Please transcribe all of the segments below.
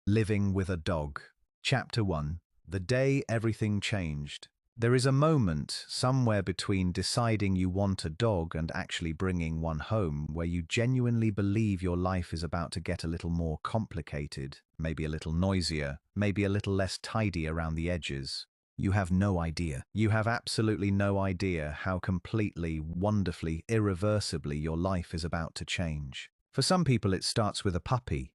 Living with a Dog. Chapter 1. The Day Everything Changed. There is a moment somewhere between deciding you want a dog and actually bringing one home where you genuinely believe your life is about to get a little more complicated, maybe a little noisier, maybe a little less tidy around the edges. You have no idea. You have absolutely no idea how completely, wonderfully, irreversibly your life is about to change. For some people it starts with a puppy.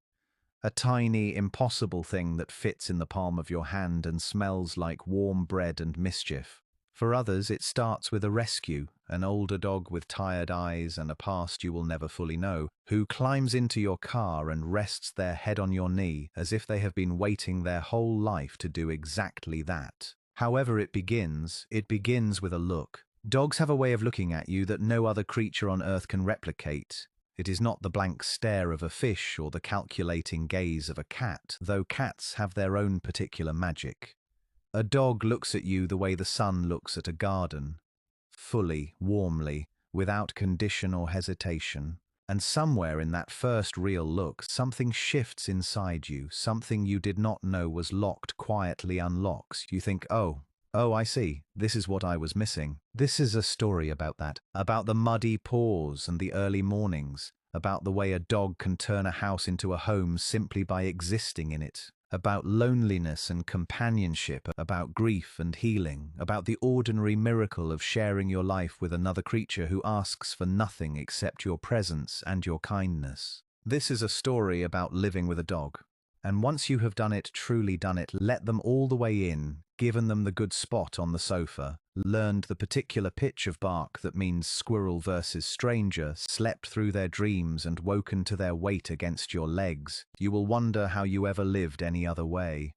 A tiny, impossible thing that fits in the palm of your hand and smells like warm bread and mischief. For others, it starts with a rescue, an older dog with tired eyes and a past you will never fully know, who climbs into your car and rests their head on your knee as if they have been waiting their whole life to do exactly that. However it begins with a look. Dogs have a way of looking at you that no other creature on earth can replicate. It is not the blank stare of a fish or the calculating gaze of a cat, though cats have their own particular magic. A dog looks at you the way the sun looks at a garden, fully, warmly, without condition or hesitation. And somewhere in that first real look, something shifts inside you, something you did not know was locked quietly unlocks. You think, oh, I see. This is what I was missing. This is a story about that, about the muddy paws and the early mornings, about the way a dog can turn a house into a home simply by existing in it, about loneliness and companionship, about grief and healing, about the ordinary miracle of sharing your life with another creature who asks for nothing except your presence and your kindness. This is a story about living with a dog. And once you have done it, truly done it, let them all the way in, given them the good spot on the sofa, learned the particular pitch of bark that means squirrel versus stranger, slept through their dreams and woken to their weight against your legs, you will wonder how you ever lived any other way.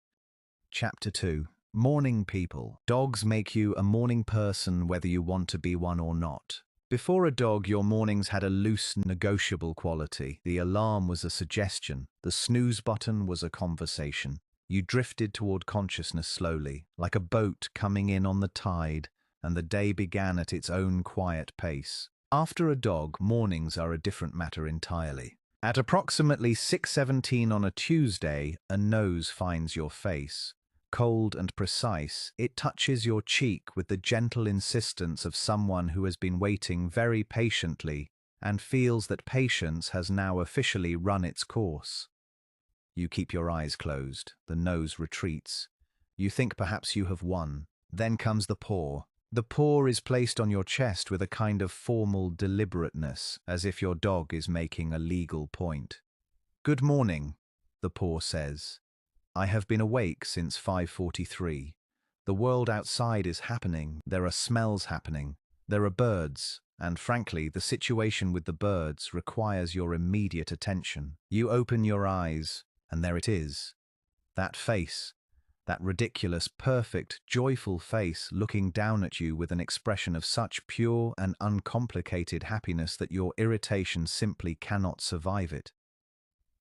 Chapter 2. Morning people. Dogs make you a morning person whether you want to be one or not. Before a dog, your mornings had a loose, negotiable quality. The alarm was a suggestion. The snooze button was a conversation. You drifted toward consciousness slowly, like a boat coming in on the tide, and the day began at its own quiet pace. After a dog, mornings are a different matter entirely. At approximately 6:17 on a Tuesday, a nose finds your face. Cold and precise, it touches your cheek with the gentle insistence of someone who has been waiting very patiently and feels that patience has now officially run its course. You keep your eyes closed, the nose retreats. You think perhaps you have won. Then comes the paw. The paw is placed on your chest with a kind of formal deliberateness, as if your dog is making a legal point. "Good morning," the paw says. "I have been awake since 5:43. The world outside is happening, there are smells happening, there are birds, and frankly, the situation with the birds requires your immediate attention. You open your eyes, and there it is. That face, that ridiculous, perfect, joyful face looking down at you with an expression of such pure and uncomplicated happiness that your irritation simply cannot survive it.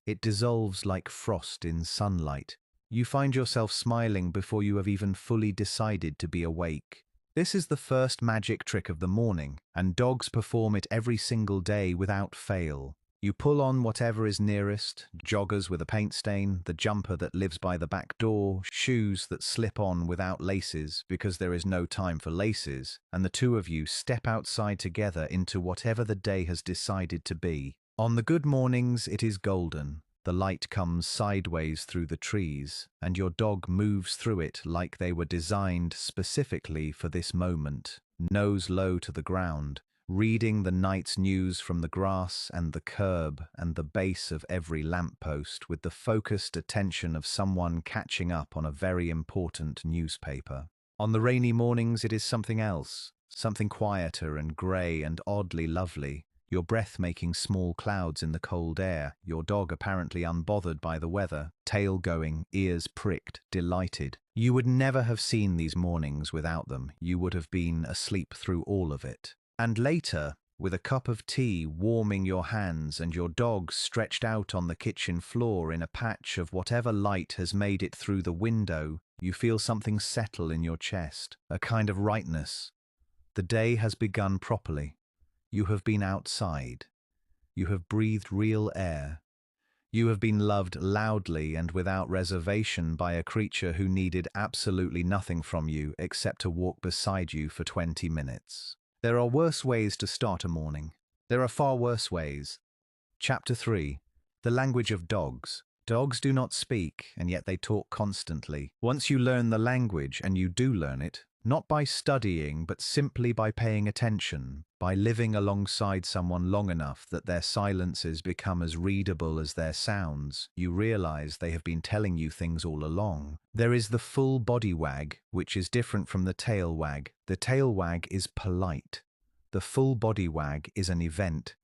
It dissolves like frost in sunlight. You find yourself smiling before you have even fully decided to be awake. This is the first magic trick of the morning, and dogs perform it every single day without fail. You pull on whatever is nearest, joggers with a paint stain, the jumper that lives by the back door, shoes that slip on without laces because there is no time for laces, and the two of you step outside together into whatever the day has decided to be. On the good mornings, it is golden. The light comes sideways through the trees, and your dog moves through it like they were designed specifically for this moment, nose low to the ground, reading the night's news from the grass and the curb and the base of every lamppost with the focused attention of someone catching up on a very important newspaper. On the rainy mornings, it is something else, something quieter and grey and oddly lovely. Your breath making small clouds in the cold air, your dog apparently unbothered by the weather, tail going, ears pricked, delighted. You would never have seen these mornings without them. You would have been asleep through all of it. And later, with a cup of tea warming your hands and your dog stretched out on the kitchen floor in a patch of whatever light has made it through the window, you feel something settle in your chest, a kind of rightness. The day has begun properly. You have been outside. You have breathed real air. You have been loved loudly and without reservation by a creature who needed absolutely nothing from you except to walk beside you for 20 minutes. There are worse ways to start a morning. There are far worse ways. Chapter 3. The Language of Dogs. Dogs do not speak, and yet they talk constantly. Once you learn the language, and you do learn it, not by studying, but simply by paying attention, by living alongside someone long enough that their silences become as readable as their sounds, you realize they have been telling you things all along. There is the full body wag, which is different from the tail wag. The tail wag is polite. The full body wag is an event.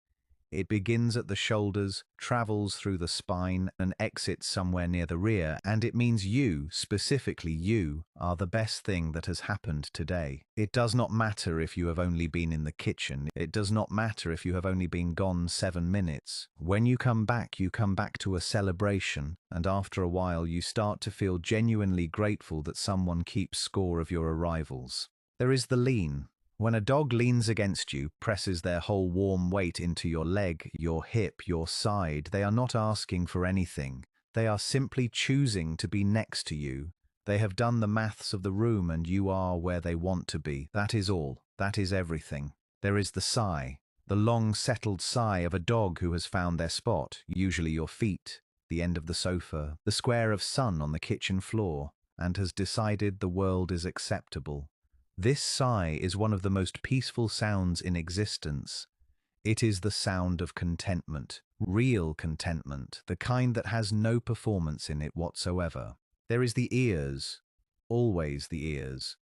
It begins at the shoulders, travels through the spine, and exits somewhere near the rear, and it means you, specifically you, are the best thing that has happened today. It does not matter if you have only been in the kitchen. It does not matter if you have only been gone 7 minutes. When you come back to a celebration, and after a while you start to feel genuinely grateful that someone keeps score of your arrivals. There is the lean. When a dog leans against you, presses their whole warm weight into your leg, your hip, your side, they are not asking for anything. They are simply choosing to be next to you. They have done the maths of the room and you are where they want to be. That is all. That is everything. There is the sigh, the long settled sigh of a dog who has found their spot, usually your feet, the end of the sofa, the square of sun on the kitchen floor, and has decided the world is acceptable. This sigh is one of the most peaceful sounds in existence. It is the sound of contentment, real contentment, the kind that has no performance in it whatsoever. There is the ears, always the ears.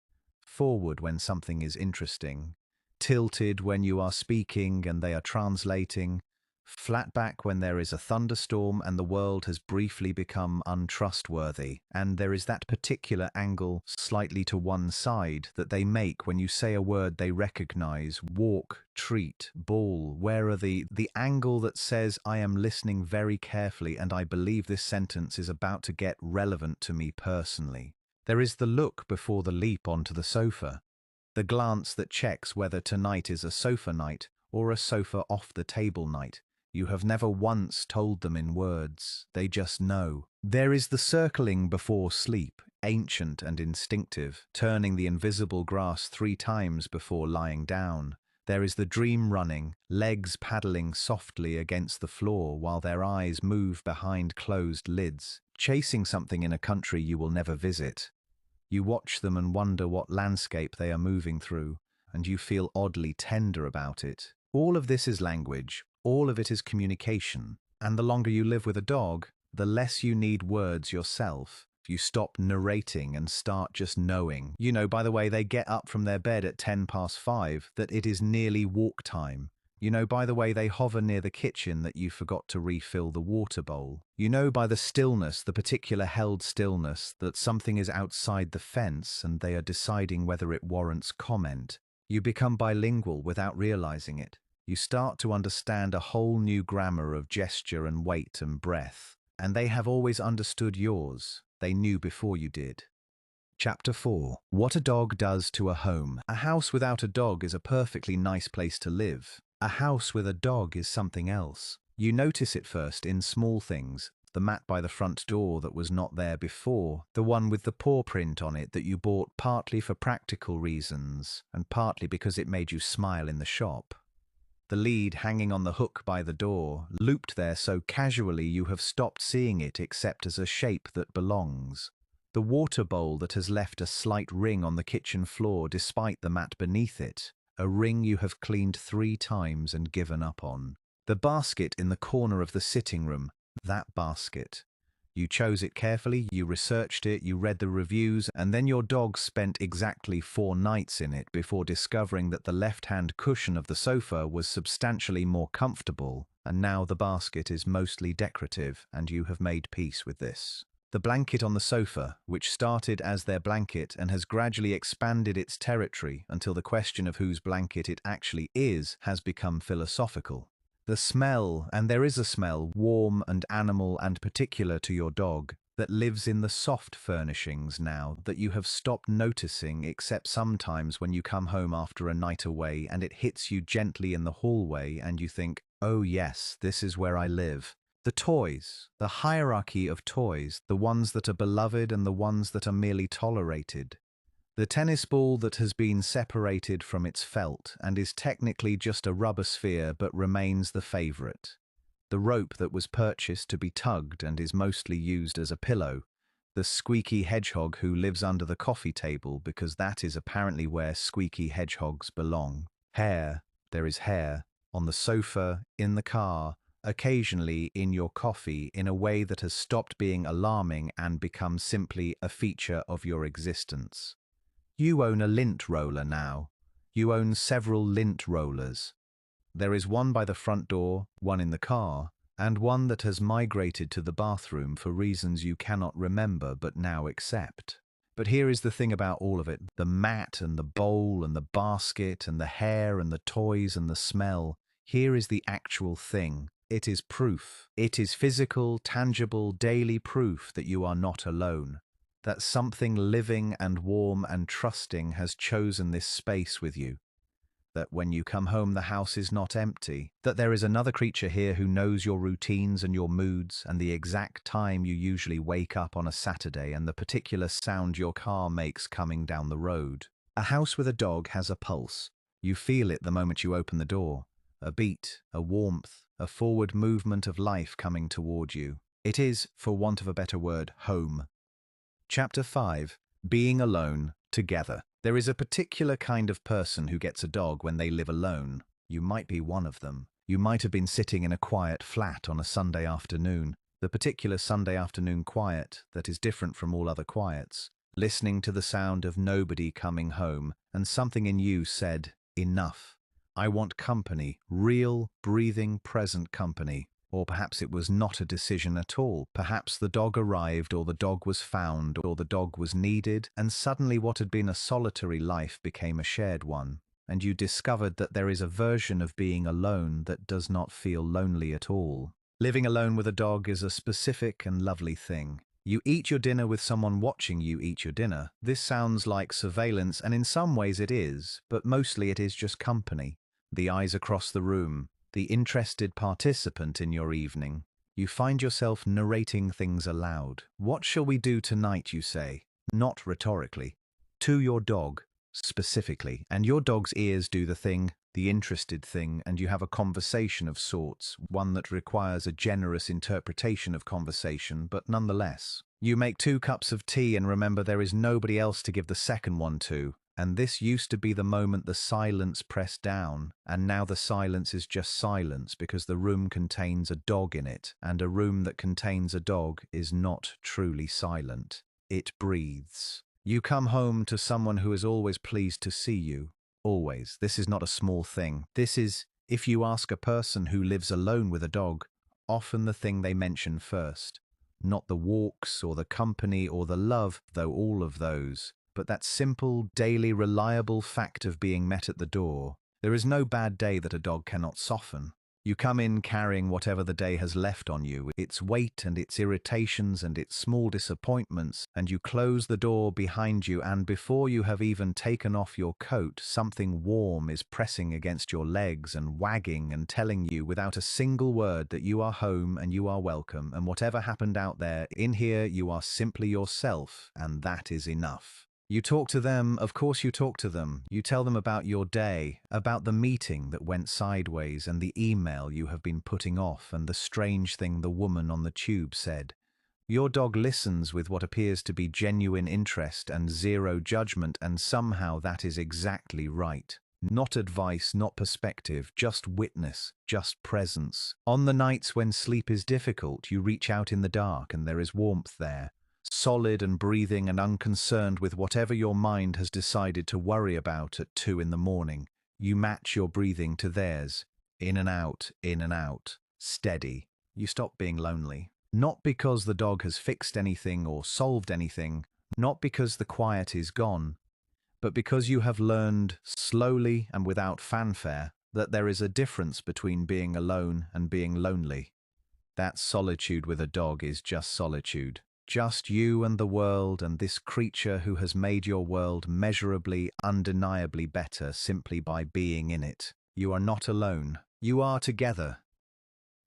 Forward when something is interesting, tilted when you are speaking and they are translating, flat back when there is a thunderstorm and the world has briefly become untrustworthy, and there is that particular angle slightly to one side that they make when you say a word they recognize: walk, treat, ball. Where are the angle that says, I am listening very carefully and I believe this sentence is about to get relevant to me personally. There is the look before the leap onto the sofa, the glance that checks whether tonight is a sofa night or a sofa off the table night. You have never once told them in words, they just know. There is the circling before sleep, ancient and instinctive, turning the invisible grass 3 times before lying down. There is the dream running, legs paddling softly against the floor while their eyes move behind closed lids, chasing something in a country you will never visit. You watch them and wonder what landscape they are moving through, and you feel oddly tender about it. All of this is language. All of it is communication, and the longer you live with a dog, the less you need words yourself. You stop narrating and start just knowing. You know, by the way, they get up from their bed at 5:10 that it is nearly walk time. You know, by the way, they hover near the kitchen that you forgot to refill the water bowl. You know by the stillness, the particular held stillness, that something is outside the fence and they are deciding whether it warrants comment. You become bilingual without realizing it. You start to understand a whole new grammar of gesture and weight and breath, and they have always understood yours. They knew before you did. Chapter 4. What a dog does to a home. A house without a dog is a perfectly nice place to live. A house with a dog is something else. You notice it first in small things. The mat by the front door that was not there before, the one with the paw print on it that you bought partly for practical reasons and partly because it made you smile in the shop. The lead hanging on the hook by the door, looped there so casually you have stopped seeing it except as a shape that belongs. The water bowl that has left a slight ring on the kitchen floor despite the mat beneath it, a ring you have cleaned 3 times and given up on. The basket in the corner of the sitting room, that basket. You chose it carefully, you researched it, you read the reviews, and then your dog spent exactly 4 nights in it before discovering that the left-hand cushion of the sofa was substantially more comfortable, and now the basket is mostly decorative, and you have made peace with this. The blanket on the sofa, which started as their blanket and has gradually expanded its territory until the question of whose blanket it actually is, has become philosophical. The smell, and there is a smell, warm and animal and particular to your dog, that lives in the soft furnishings now that you have stopped noticing except sometimes when you come home after a night away and it hits you gently in the hallway and you think, oh yes, this is where I live. The toys, the hierarchy of toys, the ones that are beloved and the ones that are merely tolerated. The tennis ball that has been separated from its felt and is technically just a rubber sphere but remains the favorite. The rope that was purchased to be tugged and is mostly used as a pillow. The squeaky hedgehog who lives under the coffee table because that is apparently where squeaky hedgehogs belong. Hair, there is hair, on the sofa, in the car, occasionally in your coffee in a way that has stopped being alarming and become simply a feature of your existence. You own a lint roller now. You own several lint rollers. There is one by the front door, one in the car, and one that has migrated to the bathroom for reasons you cannot remember but now accept. But here is the thing about all of it, the mat and the bowl and the basket and the hair and the toys and the smell. Here is the actual thing. It is proof. It is physical, tangible, daily proof that you are not alone. That something living and warm and trusting has chosen this space with you. That when you come home the house is not empty, that there is another creature here who knows your routines and your moods and the exact time you usually wake up on a Saturday and the particular sound your car makes coming down the road. A house with a dog has a pulse. You feel it the moment you open the door. A beat, a warmth, a forward movement of life coming toward you. It is, for want of a better word, home. Chapter 5. Being alone, together. There is a particular kind of person who gets a dog when they live alone. You might be one of them. You might have been sitting in a quiet flat on a Sunday afternoon, the particular Sunday afternoon quiet that is different from all other quiets, listening to the sound of nobody coming home, and something in you said, enough. I want company, real, breathing, present company. Or perhaps it was not a decision at all. Perhaps the dog arrived, or the dog was found, or the dog was needed, and suddenly what had been a solitary life became a shared one, and you discovered that there is a version of being alone that does not feel lonely at all. Living alone with a dog is a specific and lovely thing. You eat your dinner with someone watching you eat your dinner. This sounds like surveillance, and in some ways it is, but mostly it is just company. The eyes across the room. The interested participant in your evening. You find yourself narrating things aloud. What shall we do tonight, you say? Not rhetorically. To your dog, specifically. And your dog's ears do the thing, the interested thing, and you have a conversation of sorts, one that requires a generous interpretation of conversation, but nonetheless. You make 2 cups of tea and remember there is nobody else to give the second one to. And this used to be the moment the silence pressed down, and now the silence is just silence because the room contains a dog in it, and a room that contains a dog is not truly silent. It breathes. You come home to someone who is always pleased to see you. Always. This is not a small thing. This is, if you ask a person who lives alone with a dog, often the thing they mention first. Not the walks or the company or the love, though all of those. But that simple, daily, reliable fact of being met at the door. There is no bad day that a dog cannot soften. You come in carrying whatever the day has left on you, its weight and its irritations and its small disappointments, and you close the door behind you, and before you have even taken off your coat, something warm is pressing against your legs and wagging and telling you without a single word that you are home and you are welcome, and whatever happened out there, in here you are simply yourself, and that is enough. You talk to them, of course you talk to them. You tell them about your day, about the meeting that went sideways and the email you have been putting off and the strange thing the woman on the tube said. Your dog listens with what appears to be genuine interest and zero judgment, and somehow that is exactly right. Not advice, not perspective, just witness, just presence. On the nights when sleep is difficult, you reach out in the dark and there is warmth there. Solid and breathing and unconcerned with whatever your mind has decided to worry about at 2 in the morning. You match your breathing to theirs. In and out, steady. You stop being lonely. Not because the dog has fixed anything or solved anything, not because the quiet is gone, but because you have learned, slowly and without fanfare, that there is a difference between being alone and being lonely. That solitude with a dog is just solitude. Just you and the world and this creature who has made your world measurably, undeniably better simply by being in it. You are not alone. You are together.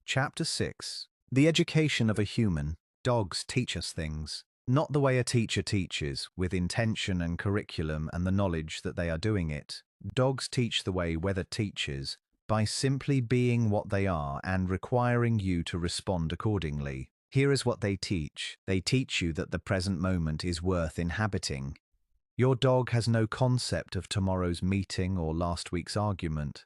Chapter 6. The education of a human. Dogs teach us things. Not the way a teacher teaches, with intention and curriculum and the knowledge that they are doing it. Dogs teach the way weather teaches, by simply being what they are and requiring you to respond accordingly. Here is what they teach. They teach you that the present moment is worth inhabiting. Your dog has no concept of tomorrow's meeting or last week's argument.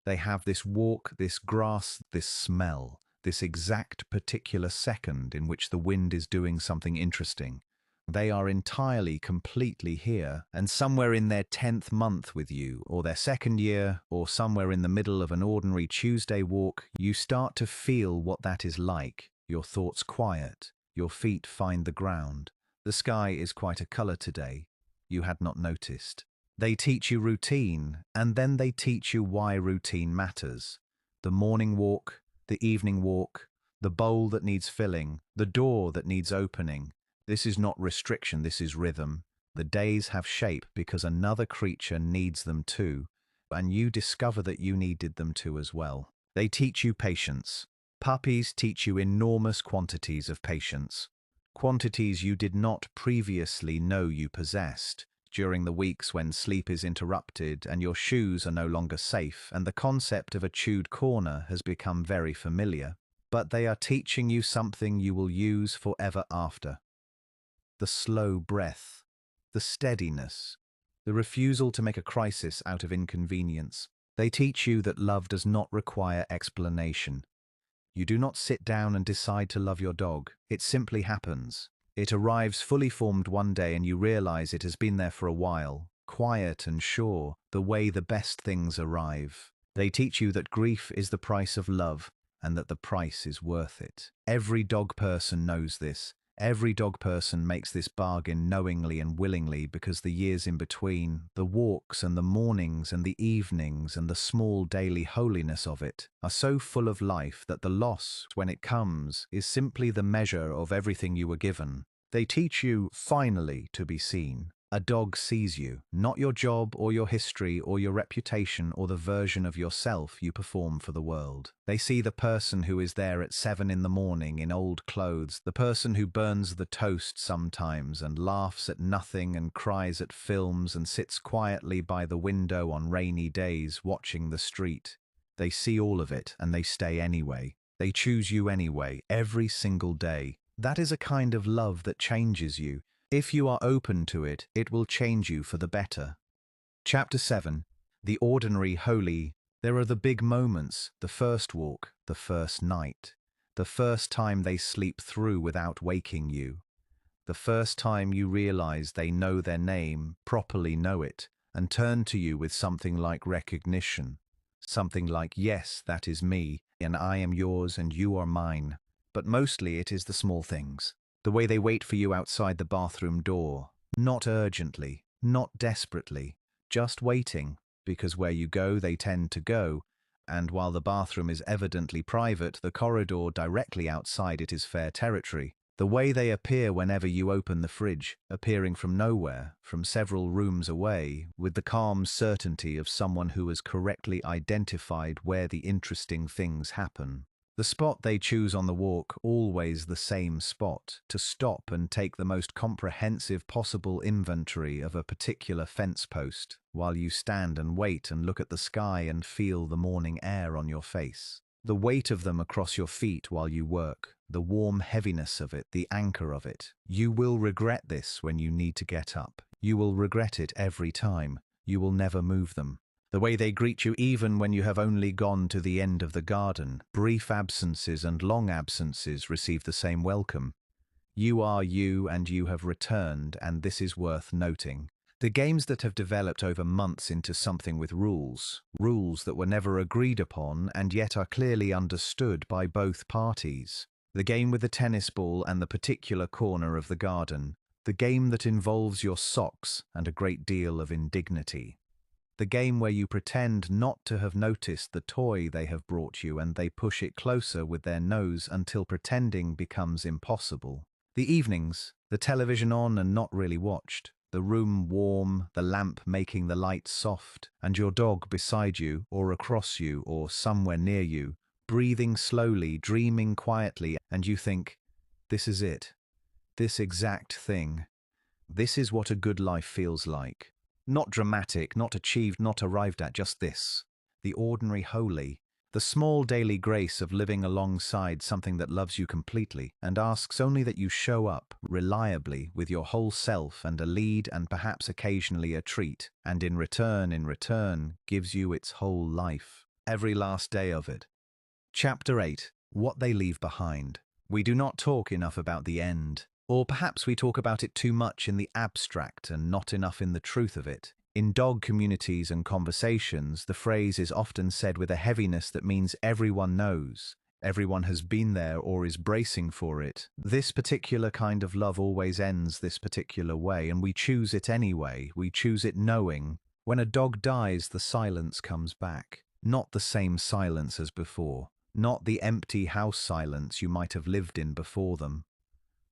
They have this walk, this grass, this smell, this exact particular second in which the wind is doing something interesting. They are entirely, completely here, and somewhere in their 10th month with you, or their 2nd year, or somewhere in the middle of an ordinary Tuesday walk, you start to feel what that is like. Your thoughts quiet, your feet find the ground. The sky is quite a color today. You had not noticed. They teach you routine, and then they teach you why routine matters. The morning walk, the evening walk, the bowl that needs filling, the door that needs opening. This is not restriction, this is rhythm. The days have shape because another creature needs them too, and you discover that you needed them too as well. They teach you patience. Puppies teach you enormous quantities of patience. Quantities you did not previously know you possessed. During the weeks when sleep is interrupted and your shoes are no longer safe and the concept of a chewed corner has become very familiar, but they are teaching you something you will use forever after. The slow breath, the steadiness, the refusal to make a crisis out of inconvenience. They teach you that love does not require explanation. You do not sit down and decide to love your dog. It simply happens. It arrives fully formed one day and you realize it has been there for a while, quiet and sure, the way the best things arrive. They teach you that grief is the price of love and that the price is worth it. Every dog person knows this. Every dog person makes this bargain knowingly and willingly because the years in between, the walks and the mornings and the evenings and the small daily holiness of it are so full of life that the loss, when it comes, is simply the measure of everything you were given. They teach you, finally, to be seen. A dog sees you, not your job or your history or your reputation or the version of yourself you perform for the world. They see the person who is there at 7 in the morning in old clothes, the person who burns the toast sometimes and laughs at nothing and cries at films and sits quietly by the window on rainy days watching the street. They see all of it and they stay anyway. They choose you anyway, every single day. That is a kind of love that changes you. If you are open to it, it will change you for the better. Chapter 7. The ordinary holy. There are the big moments, the first walk, the first night, the first time they sleep through without waking you, the first time you realize they know their name, properly know it, and turn to you with something like recognition. Something like, yes, that is me, and I am yours and you are mine. But mostly it is the small things. The way they wait for you outside the bathroom door, not urgently, not desperately, just waiting, because where you go they tend to go, and while the bathroom is evidently private, the corridor directly outside it is fair territory. The way they appear whenever you open the fridge, appearing from nowhere, from several rooms away, with the calm certainty of someone who has correctly identified where the interesting things happen. The spot they choose on the walk, always the same spot, to stop and take the most comprehensive possible inventory of a particular fence post, while you stand and wait and look at the sky and feel the morning air on your face. The weight of them across your feet while you work, the warm heaviness of it, the anchor of it. You will regret this when you need to get up. You will regret it every time. You will never move them. The way they greet you even when you have only gone to the end of the garden. Brief absences and long absences receive the same welcome. You are you and you have returned, and this is worth noting. The games that have developed over months into something with rules that were never agreed upon and yet are clearly understood by both parties. The game with the tennis ball and the particular corner of the garden. The game that involves your socks and a great deal of indignity. The game where you pretend not to have noticed the toy they have brought you and they push it closer with their nose until pretending becomes impossible. The evenings, the television on and not really watched, the room warm, the lamp making the light soft, and your dog beside you or across you or somewhere near you, breathing slowly, dreaming quietly, and you think, this is it. This exact thing. This is what a good life feels like. Not dramatic, not achieved, not arrived at, just this. The ordinary holy. The small daily grace of living alongside something that loves you completely and asks only that you show up reliably with your whole self and a lead and perhaps occasionally a treat, and in return, gives you its whole life, every last day of it. Chapter 8. What they leave behind. We do not talk enough about the end. Or perhaps we talk about it too much in the abstract and not enough in the truth of it. In dog communities and conversations, the phrase is often said with a heaviness that means everyone knows. Everyone has been there or is bracing for it. This particular kind of love always ends this particular way, and we choose it anyway. We choose it knowing. When a dog dies, the silence comes back. Not the same silence as before. Not the empty house silence you might have lived in before them.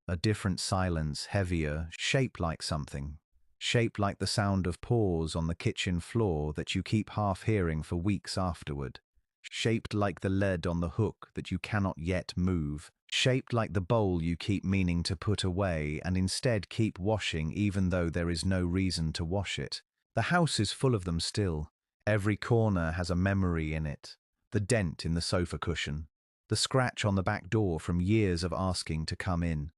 A different silence, heavier, shaped like something. Shaped like the sound of paws on the kitchen floor that you keep half hearing for weeks afterward. Shaped like the lead on the hook that you cannot yet move. Shaped like the bowl you keep meaning to put away and instead keep washing even though there is no reason to wash it. The house is full of them still. Every corner has a memory in it. The dent in the sofa cushion. The scratch on the back door from years of asking to come in.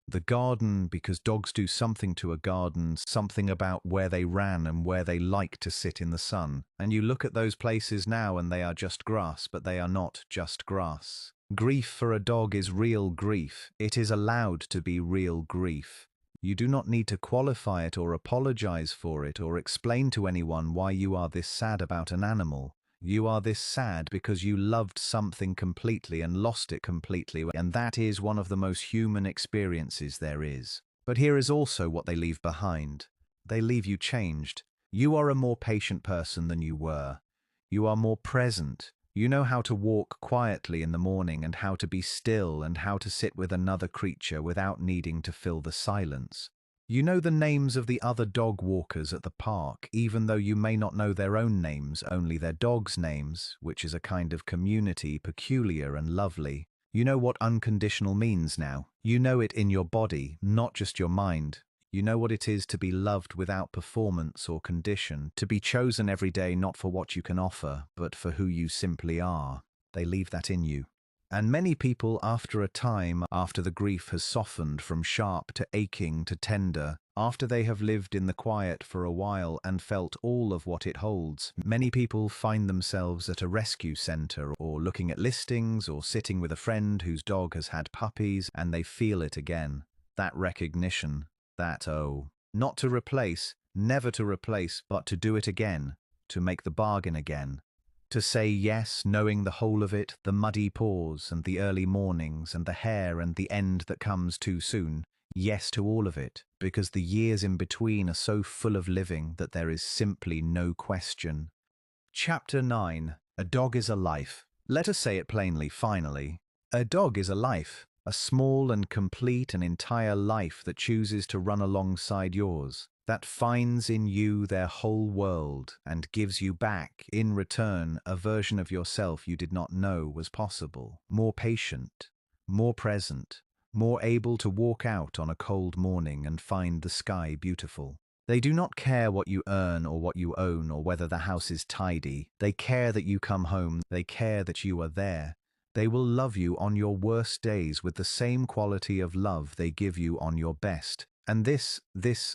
The garden, because dogs do something to a garden, something about where they ran and where they like to sit in the sun. And you look at those places now and they are just grass, but they are not just grass. Grief for a dog is real grief. It is allowed to be real grief. You do not need to qualify it or apologize for it or explain to anyone why you are this sad about an animal. You are this sad because you loved something completely and lost it completely, and that is one of the most human experiences there is. But here is also what they leave behind. They leave you changed. You are a more patient person than you were. You are more present. You know how to walk quietly in the morning and how to be still and how to sit with another creature without needing to fill the silence. You know the names of the other dog walkers at the park, even though you may not know their own names, only their dogs' names, which is a kind of community, peculiar and lovely. You know what unconditional means now. You know it in your body, not just your mind. You know what it is to be loved without performance or condition, to be chosen every day not for what you can offer, but for who you simply are. They leave that in you. And many people, after a time, after the grief has softened from sharp to aching to tender, after they have lived in the quiet for a while and felt all of what it holds, many people find themselves at a rescue center or looking at listings or sitting with a friend whose dog has had puppies, and they feel it again. That recognition, that not to replace, never to replace, but to do it again, to make the bargain again. To say yes, knowing the whole of it, the muddy paws and the early mornings and the hair and the end that comes too soon. Yes to all of it, because the years in between are so full of living that there is simply no question. Chapter 9. A dog is a life. Let us say it plainly, finally. A dog is a life, a small and complete and entire life that chooses to run alongside yours, that finds in you their whole world and gives you back, in return, a version of yourself you did not know was possible. More patient, more present, more able to walk out on a cold morning and find the sky beautiful. They do not care what you earn or what you own or whether the house is tidy. They care that you come home. They care that you are there. They will love you on your worst days with the same quality of love they give you on your best. And this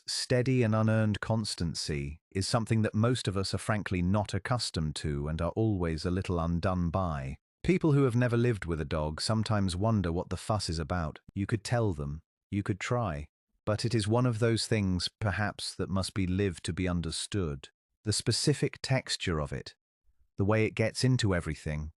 steady and unearned constancy is something that most of us are frankly not accustomed to and are always a little undone by. People who have never lived with a dog sometimes wonder what the fuss is about. You could tell them. You could try. But it is one of those things, perhaps, that must be lived to be understood. The specific texture of it. The way it gets into everything.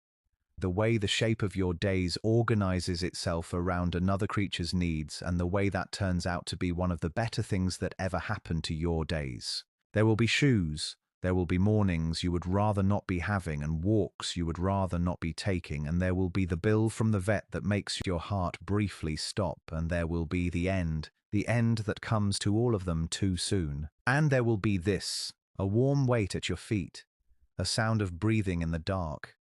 The way the shape of your days organizes itself around another creature's needs, and the way that turns out to be one of the better things that ever happened to your days. There will be shoes, there will be mornings you would rather not be having and walks you would rather not be taking, and there will be the bill from the vet that makes your heart briefly stop, and there will be the end that comes to all of them too soon. And there will be this, a warm weight at your feet, a sound of breathing in the dark,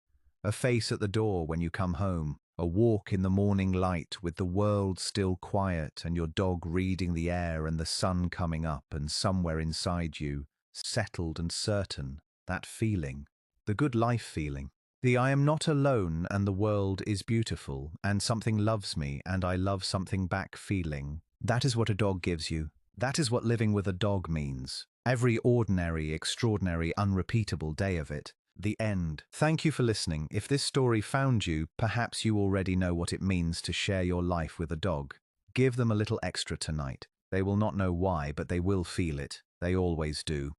A face at the door when you come home. A walk in the morning light with the world still quiet and your dog reading the air and the sun coming up, and somewhere inside you, settled and certain, that feeling. The good life feeling. The I am not alone and the world is beautiful and something loves me and I love something back feeling. That is what a dog gives you. That is what living with a dog means. Every ordinary, extraordinary, unrepeatable day of it. The end. Thank you for listening. If this story found you, perhaps you already know what it means to share your life with a dog. Give them a little extra tonight. They will not know why, but they will feel it. They always do.